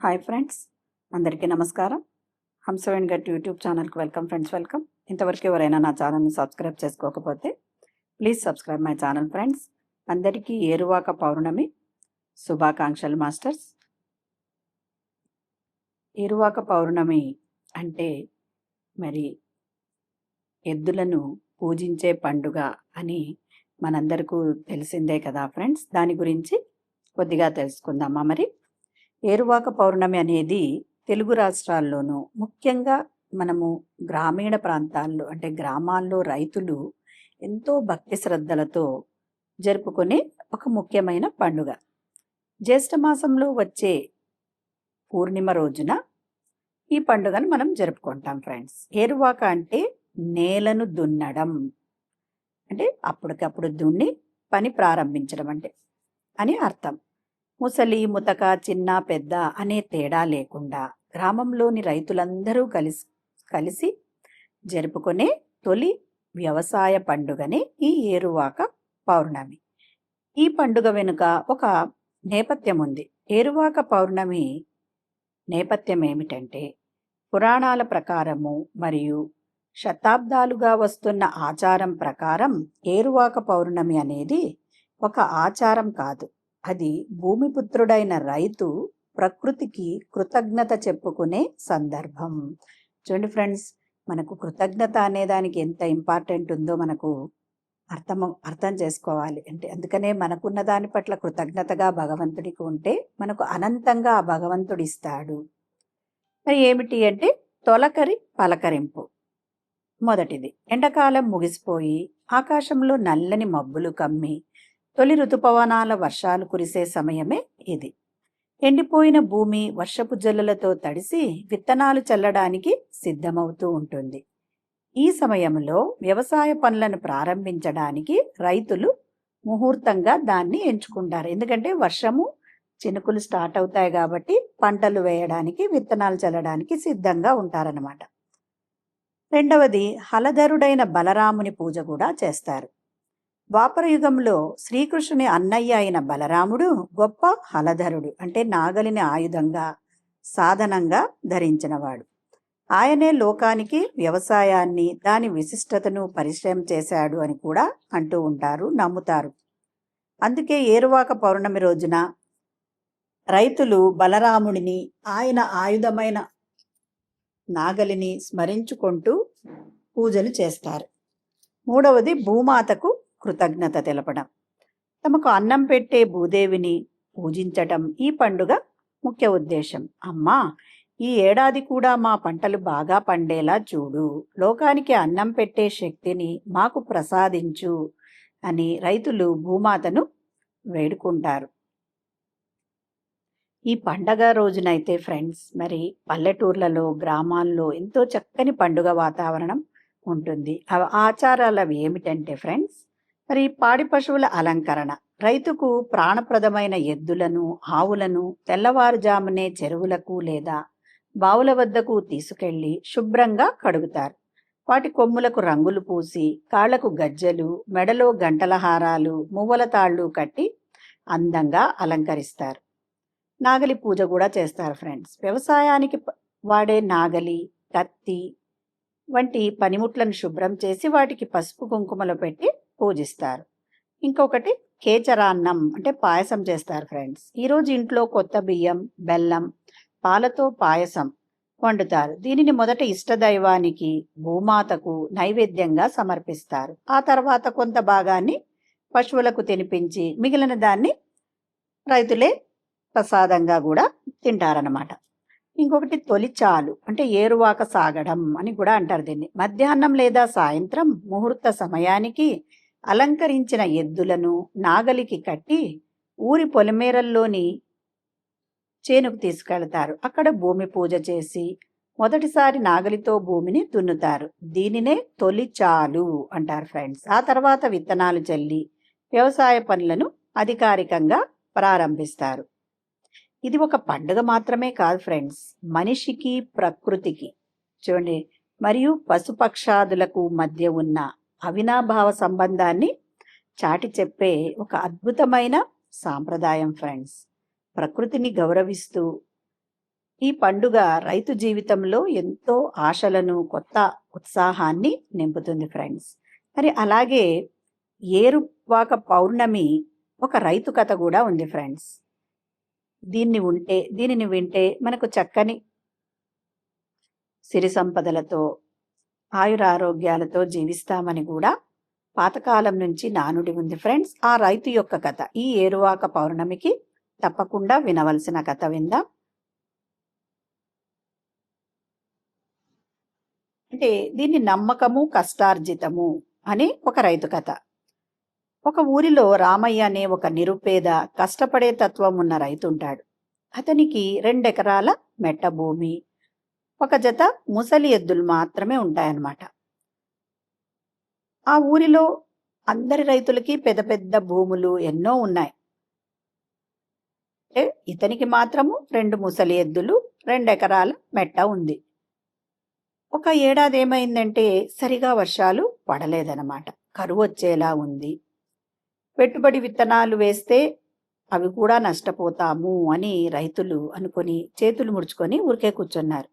Hi friends, అందరికీ నమస్కారం. Hamsaveni gut YouTube ఛానల్కి వెల్కమ్ ఫ్రెండ్స్, వెల్కమ్. ఇంతవరకు ఎవరైనా నా ఛానల్ని సబ్స్క్రైబ్ చేసుకోకపోతే please subscribe my channel friends. అందరికీ ఏరువాక పౌర్ణమి శుభాకాంక్షలు మాస్టర్స్. ఏరువాక పౌర్ణమి అంటే మరి ఎద్దులను పూజించే పండుగ అని మనందరికీ తెలిసిందే కదా ఫ్రెండ్స్. దాని గురించి కొద్దిగా తెలుసుకుందామా. మరి ఏరువాక పౌర్ణమి అనేది తెలుగు రాష్ట్రాల్లోనూ ముఖ్యంగా మనము గ్రామీణ ప్రాంతాల్లో అంటే గ్రామాల్లో రైతులు ఎంతో భక్తి శ్రద్ధలతో జరుపుకునే ఒక ముఖ్యమైన పండుగ. జ్యేష్ఠమాసంలో వచ్చే పూర్ణిమ రోజున ఈ పండుగను మనం జరుపుకుంటాం ఫ్రెండ్స్. ఏరువాక అంటే నేలను దున్నడం, అంటే అప్పటికప్పుడు దున్ని పని ప్రారంభించడం అంటే అని అర్థం. ముసలి ముతక చిన్న పెద్ద అనే తేడా లేకుండా గ్రామంలోని రైతులందరూ కలిసి జరుపుకునే తొలి వ్యవసాయ పండుగనే ఈ ఏరువాక పౌర్ణమి. ఈ పండుగ వెనుక ఒక నేపథ్యం ఉంది. ఏరువాక పౌర్ణమి నేపథ్యం ఏమిటంటే, పురాణాల ప్రకారము మరియు శతాబ్దాలుగా వస్తున్న ఆచారం ప్రకారం ఏరువాక పౌర్ణమి అనేది ఒక ఆచారం కాదు, అది భూమిపుత్రుడైన రైతు ప్రకృతికి కృతజ్ఞత చెప్పుకునే సందర్భం. చూడండి ఫ్రెండ్స్, మనకు కృతజ్ఞత అనే దానికి ఎంత ఇంపార్టెంట్ ఉందో మనకు అర్థం చేసుకోవాలి. అంటే అందుకనే మనకున్న దాని పట్ల కృతజ్ఞతగా భగవంతుడికి ఉంటే మనకు అనంతంగా ఆ భగవంతుడు ఇస్తాడు. మరి ఏమిటి అంటే, తొలకరి పలకరింపు. మొదటిది, ఎండాకాలం ముగిసిపోయి ఆకాశంలో నల్లని మబ్బులు కమ్మి తొలి ఋతుపవనాల వర్షాలు కురిసే సమయమే ఇది. ఎండిపోయిన భూమి వర్షపు జల్లులతో తడిసి విత్తనాలు చల్లడానికి సిద్ధమవుతూ ఉంటుంది. ఈ సమయంలో వ్యవసాయ పనులను ప్రారంభించడానికి రైతులు ముహూర్తంగా దాన్ని ఎంచుకుంటారు. ఎందుకంటే వర్షము చినుకులు స్టార్ట్ అవుతాయి కాబట్టి పంటలు వేయడానికి విత్తనాలు చల్లడానికి సిద్ధంగా ఉంటారన్నమాట. రెండవది, హలధరుడైన బలరాముని పూజ కూడా చేస్తారు. ద్వాపర యుగంలో శ్రీకృష్ణుని అన్నయ్య అయిన బలరాముడు గొప్ప హలధరుడు, అంటే నాగలిని ఆయుధంగా సాధనంగా ధరించినవాడు. ఆయనే లోకానికి వ్యవసాయాన్ని దాని విశిష్టతను పరిచయం చేశాడు అని కూడా అంటూ ఉంటారు, నమ్ముతారు. అందుకే ఏరువాక పౌర్ణమి రోజున రైతులు బలరాముడిని, ఆయన ఆయుధమైన నాగలిని స్మరించుకుంటూ పూజలు చేస్తారు. మూడవది, భూమాతకు కృతజ్ఞత తెలపడం. తమకు అన్నం పెట్టే భూదేవిని పూజించటం ఈ పండుగ ముఖ్య ఉద్దేశం. అమ్మా, ఈ ఏడాది కూడా మా పంటలు బాగా పండేలా చూడు, లోకానికి అన్నం పెట్టే శక్తిని మాకు ప్రసాదించు అని రైతులు భూమాతను వేడుకుంటారు. ఈ పండగ రోజునైతే ఫ్రెండ్స్, మరి పల్లెటూర్లలో గ్రామాల్లో ఎంతో చక్కని పండుగ వాతావరణం ఉంటుంది. ఆచారాలు అవి ఏమిటంటే ఫ్రెండ్స్, మరి పాడి పశువుల అలంకరణ. రైతుకు ప్రాణప్రదమైన ఎద్దులను, ఆవులను తెల్లవారుజామునే చెరువులకు లేదా బావుల వద్దకు తీసుకెళ్లి శుభ్రంగా కడుగుతారు. వాటి కొమ్ములకు రంగులు పూసి, కాళ్లకు గజ్జెలు, మెడలో గంటల హారాలు, మువ్వల తాళ్ళు కట్టి అందంగా అలంకరిస్తారు. నాగలి పూజ కూడా చేస్తారు ఫ్రెండ్స్. వ్యవసాయానికి వాడే నాగలి, కత్తి వంటి పనిముట్లను శుభ్రం చేసి వాటికి పసుపు కుంకుమలు పెట్టి పూజిస్తారు. ఇంకొకటి, కేచరాన్నం అంటే పాయసం చేస్తారు ఫ్రెండ్స్. ఈరోజు ఇంట్లో కొత్త బియ్యం, బెల్లం, పాలతో పాయసం వండుతారు. దీనిని మొదట ఇష్టదైవానికి, భూమాతకు నైవేద్యంగా సమర్పిస్తారు. ఆ తర్వాత కొంత భాగాన్ని పశువులకు తినిపించి మిగిలిన దాన్ని రైతులే ప్రసాదంగా కూడా తింటారన్నమాట. ఇంకొకటి, తొలిచాలు అంటే ఏరువాక సాగడం అని కూడా అంటారు దీన్ని. మధ్యాహ్నం లేదా సాయంత్రం ముహూర్త సమయానికి అలంకరించిన ఎద్దులను నాగలికి కట్టి ఊరి పొలిమేరల్లోని చేనుకు తీసుకెళ్తారు. అక్కడ భూమి పూజ చేసి మొదటిసారి నాగలితో భూమిని దున్నుతారు. దీనినే తొలిచాలు అంటారు ఫ్రెండ్స్. ఆ తర్వాత విత్తనాలు చల్లి వ్యవసాయ పనులను అధికారికంగా ప్రారంభిస్తారు. ఇది ఒక పండుగ మాత్రమే కాదు ఫ్రెండ్స్, మనిషికి ప్రకృతికి చూడండి మరియు పశుపక్షాదులకు మధ్య ఉన్న అవినాభావ సంబంధాన్ని చాటి చెప్పే ఒక అద్భుతమైన సాంప్రదాయం ఫ్రెండ్స్. ప్రకృతిని గౌరవిస్తూ ఈ పండుగ రైతు జీవితంలో ఎంతో ఆశలను, కొత్త ఉత్సాహాన్ని నింపుతుంది ఫ్రెండ్స్. మరి అలాగే ఏరువాక పౌర్ణమి ఒక రైతు కథ కూడా ఉంది ఫ్రెండ్స్. దీనిని వింటే మనకు చక్కని సిరి సంపదలతో, ఆయురారోగ్యాలతో జీవిస్తామని కూడా పాతకాలం నుంచి నానుడి ఉంది ఫ్రెండ్స్. ఆ రైతు యొక్క కథ ఈ ఏరువాక పౌర్ణమికి తప్పకుండా వినవలసిన కథ విందాం. అంటే దీన్ని నమ్మకము కష్టార్జితము అని ఒక రైతు కథ. ఒక ఊరిలో రామయ్య అనే ఒక నిరుపేద, కష్టపడే తత్వం ఉన్న రైతు ఉంటాడు. అతనికి 2 ఎకరాల మెట్ట భూమి, ఒక జత ముసలి ఎద్దులు మాత్రమే ఉంటాయన్నమాట. ఆ ఊరిలో అందరి రైతులకి పెద్ద పెద్ద భూములు ఎన్నో ఉన్నాయి. అంటే ఇతనికి మాత్రము 2 ముసలి ఎద్దులు, 2 ఎకరాల మెట్ట ఉంది. ఒక ఏడాది ఏమైందంటే సరిగా వర్షాలు పడలేదన్నమాట. కరువు వచ్చేలా ఉంది. పెట్టుబడి విత్తనాలు వేస్తే అవి కూడా నష్టపోతాము అని రైతులు అనుకొని చేతులు ముడుచుకొని ఊరికే కూర్చున్నారు.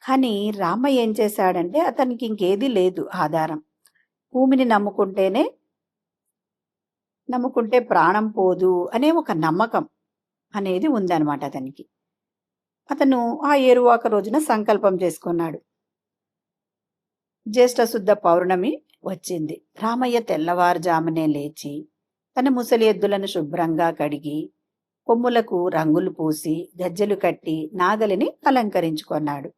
కానీ రామయ్య ఏం చేశాడంటే అతనికి ఇంకేది లేదు ఆధారం. భూమిని నమ్ముకుంటే ప్రాణం పోదు అనే ఒక నమ్మకం అనేది ఉందన్నమాట అతనికి. అతను ఆ ఏరువాక రోజున సంకల్పం చేసుకున్నాడు. జ్యేష్ఠ శుద్ధ పౌర్ణమి వచ్చింది. రామయ్య తెల్లవారుజామునే లేచి తన ముసలి ఎద్దులను శుభ్రంగా కడిగి, కొమ్ములకు రంగులు పూసి, గజ్జెలు కట్టి నాగలిని అలంకరించుకున్నాడు.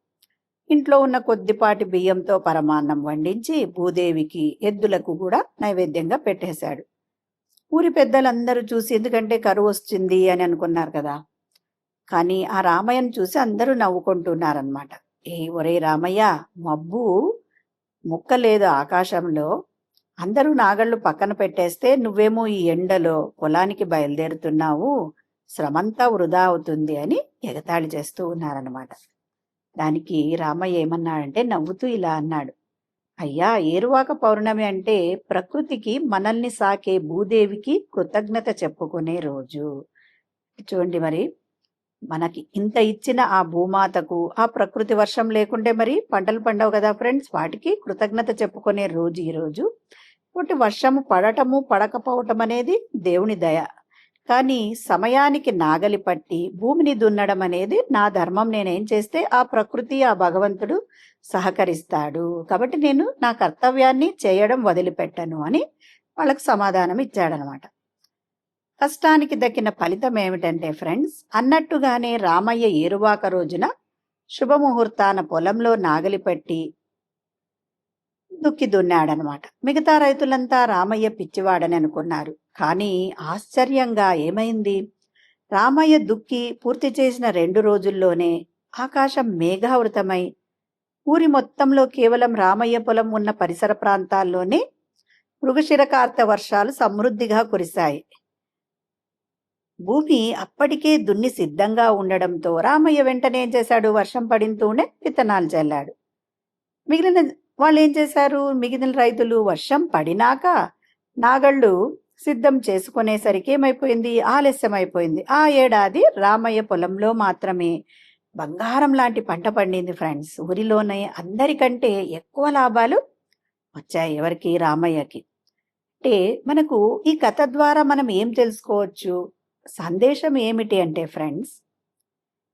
ఇంట్లో ఉన్న కొద్దిపాటి బియ్యంతో పరమాన్నం వండించి భూదేవికి, ఎద్దులకు కూడా నైవేద్యంగా పెట్టేశాడు. ఊరి పెద్దలందరూ చూసి, ఎందుకంటే కరువు వస్తుంది అని అనుకున్నారు కదా. కానీ ఆ రామయ్యను చూసి అందరూ నవ్వుకుంటున్నారనమాట. ఒరే రామయ్య, మబ్బు ముక్కలేదు ఆకాశంలో, అందరూ నాగళ్ళు పక్కన పెట్టేస్తే నువ్వేమో ఈ ఎండలో పొలానికి బయలుదేరుతున్నావు, శ్రమంతా వృధా అవుతుంది అని ఎగతాళి చేస్తూ ఉన్నారన్నమాట. దానికి రామయ్య ఏమన్నాడంటే నవ్వుతూ ఇలా అన్నాడు, అయ్యా, ఏరువాక పౌర్ణమి అంటే ప్రకృతికి మనల్ని సాకే భూదేవికి కృతజ్ఞత చెప్పుకునే రోజు. చూడండి, మరి మనకి ఇంత ఇచ్చిన ఆ భూమాతకు, ఆ ప్రకృతి వర్షం లేకుంటే మరి పంటలు పండవు కదా ఫ్రెండ్స్. వాటికి కృతజ్ఞత చెప్పుకునే రోజు ఈ రోజు. కాబట్టి వర్షము పడటము పడకపోవటం అనేది దేవుని దయ. కానీ సమయానికి నాగలి పట్టి భూమిని దున్నడం అనేది నా ధర్మం. నేనేం చేస్తే ఆ ప్రకృతి, ఆ భగవంతుడు సహకరిస్తాడు. కాబట్టి నేను నా కర్తవ్యాన్ని చేయడం వదిలిపెట్టను అని వాళ్ళకు సమాధానం ఇచ్చాడనమాట. కష్టానికి దక్కిన ఫలితం ఏమిటంటే ఫ్రెండ్స్, అన్నట్టుగానే రామయ్య ఏరువాక రోజున శుభముహూర్తాన పొలంలో నాగలి పట్టి దుక్కి దున్నాడనమాట. మిగతా రైతులంతా రామయ్య పిచ్చివాడని అనుకున్నారు. కానీ ఆశ్చర్యంగా ఏమైంది, రామయ్య దుక్కి పూర్తి చేసిన 2 రోజుల్లోనే ఆకాశం మేఘావృతమై ఊరి మొత్తంలో కేవలం రామయ్య పొలం ఉన్న పరిసర ప్రాంతాల్లోనే మృగశిరకార్త వర్షాలు సమృద్ధిగా కురిశాయి. భూమి అప్పటికే దున్ని సిద్ధంగా ఉండడంతో రామయ్య వెంటనే ఏం చేశాడు, వర్షం పడింతూనే విత్తనాలు చల్లాడు. మిగిలిన వాళ్ళు ఏం చేశారు, మిగిలిన రైతులు వర్షం పడినాక నాగళ్ళు సిద్ధం చేసుకునేసరికి ఏమైపోయింది, ఆలస్యం అయిపోయింది. ఆ ఏడాది రామయ్య పొలంలో మాత్రమే బంగారం లాంటి పంట పండింది ఫ్రెండ్స్. ఊరిలోనే అందరికంటే ఎక్కువ లాభాలు వచ్చాయి. ఎవరికి? రామయ్యకి. అంటే మనకు ఈ కథ ద్వారా మనం ఏం తెలుసుకోవచ్చు, సందేశం ఏమిటి అంటే ఫ్రెండ్స్,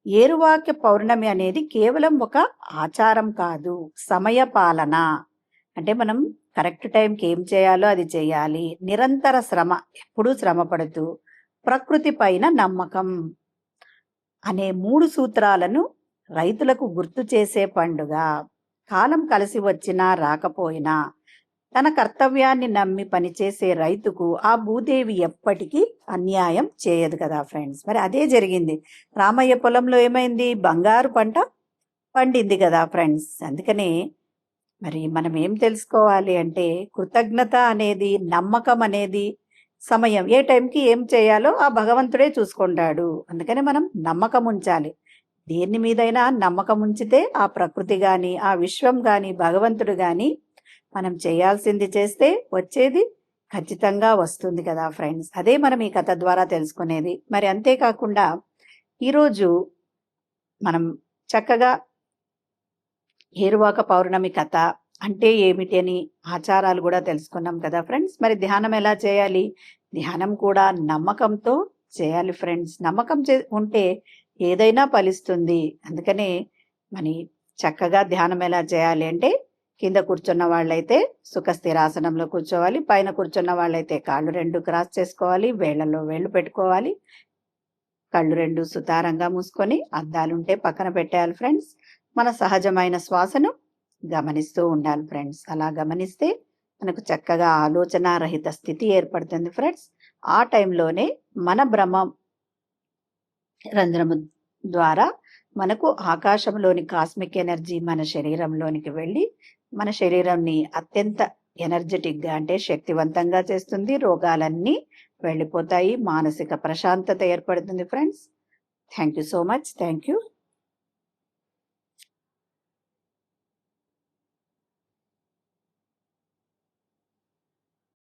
ఏరువాక పౌర్ణమి అనేది కేవలం ఒక ఆచారం కాదు, సమయ పాలన. అంటే మనం కరెక్ట్ టైంకి ఏం చేయాలో అది చేయాలి. నిరంతర శ్రమ, ఎప్పుడూ శ్రమ పడుతూ ప్రకృతి పైన నమ్మకం అనే 3 సూత్రాలను రైతులకు గుర్తు చేసే పండుగ. కాలం కలిసి వచ్చినా రాకపోయినా తన కర్తవ్యాన్ని నమ్మి పనిచేసే రైతుకు ఆ భూదేవి ఎప్పటికీ అన్యాయం చేయదు కదా ఫ్రెండ్స్. మరి అదే జరిగింది. రామయ్య పొలంలో ఏమైంది, బంగారు పంట పండింది కదా ఫ్రెండ్స్. అందుకనే మరి మనం ఏం తెలుసుకోవాలి అంటే, కృతజ్ఞత అనేది, నమ్మకం అనేది, సమయం ఏ టైంకి ఏం చేయాలో ఆ భగవంతుడే చూసుకుంటాడు. అందుకనే మనం నమ్మకం ఉంచాలి. దేని మీదైనా నమ్మకం ఉంచితే ఆ ప్రకృతి గాని, ఆ విశ్వం గాని, భగవంతుడు గాని మనం చేయాల్సింది చేస్తే వచ్చేది ఖచ్చితంగా వస్తుంది కదా ఫ్రెండ్స్. అదే మనం ఈ కథ ద్వారా తెలుసుకునేది. మరి అంతేకాకుండా ఈరోజు మనం చక్కగా ఏరువాక పౌర్ణమి కథ అంటే ఏమిటి అని ఆచారాలు కూడా తెలుసుకున్నాం కదా ఫ్రెండ్స్. మరి ధ్యానం ఎలా చేయాలి? ధ్యానం కూడా నమ్మకంతో చేయాలి ఫ్రెండ్స్. నమ్మకం ఉంటే ఏదైనా ఫలిస్తుంది. అందుకనే మరి చక్కగా ధ్యానం ఎలా చేయాలి అంటే, కింద కూర్చున్న వాళ్ళైతే సుఖ స్థిరాసనంలో కూర్చోవాలి. పైన కూర్చున్న వాళ్ళైతే కాళ్ళు 2 క్రాస్ చేసుకోవాలి. వేళ్ళలో వేళ్ళు పెట్టుకోవాలి. కళ్ళు 2 సుతారంగా మూసుకొని అద్దాలుంటే పక్కన పెట్టేయాలి ఫ్రెండ్స్. మన సహజమైన శ్వాసను గమనిస్తూ ఉండాలి ఫ్రెండ్స్. అలా గమనిస్తే మనకు చక్కగా ఆలోచనారహిత స్థితి ఏర్పడుతుంది ఫ్రెండ్స్. ఆ టైంలోనే మన బ్రహ్మం రంధ్రము ద్వారా మనకు ఆకాశంలోని కాస్మిక్ ఎనర్జీ మన శరీరంలోనికి వెళ్ళి మన శరీరాన్ని అత్యంత ఎనర్జెటిక్గా అంటే శక్తివంతంగా చేస్తుంది. రోగాలన్నీ వెళ్ళిపోతాయి. మానసిక ప్రశాంతత ఏర్పడుతుంది friends. Thank you so much. Thank you.